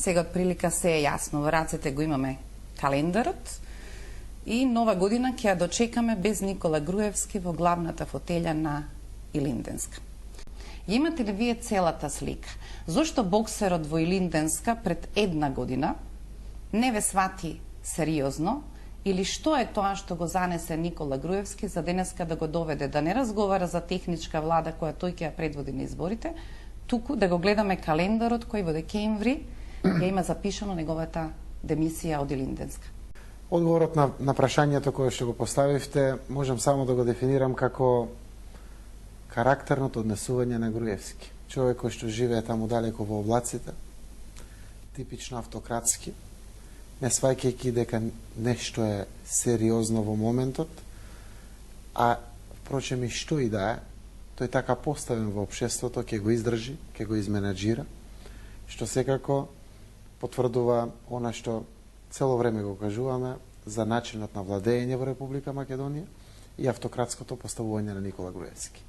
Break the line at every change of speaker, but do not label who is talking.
Сега од прилика се е јасно, во рацете го имаме календарот и нова година ќе ја дочекаме без Никола Груевски во главната фотелја на Илинденска. Имате ли вие целата слика? Зошто боксерот во Илинденска пред една година не ве свати сериозно, или што е тоа што го занесе Никола Груевски за денеска да го доведе, да не разговара за техничка влада која тој ќе ја предводи на изборите, туку да го гледаме календарот кој во декември ја има запишано неговата демисија од Илинденска?
Одговорот на прашањето кое што го поставивте, можам само да го дефинирам како карактерното однесување на Груевски. Човек кој што живее таму далеко во облаците, типично автократски, не сваќајќи дека нешто е сериозно во моментот, а впрочем и што и да е, тој така поставен во општеството, ќе го издржи, ќе го изменаџира, што секако потврдува она што цело време го кажуваме за начинот на владење во Република Македонија и автократското поставување на Никола Груевски.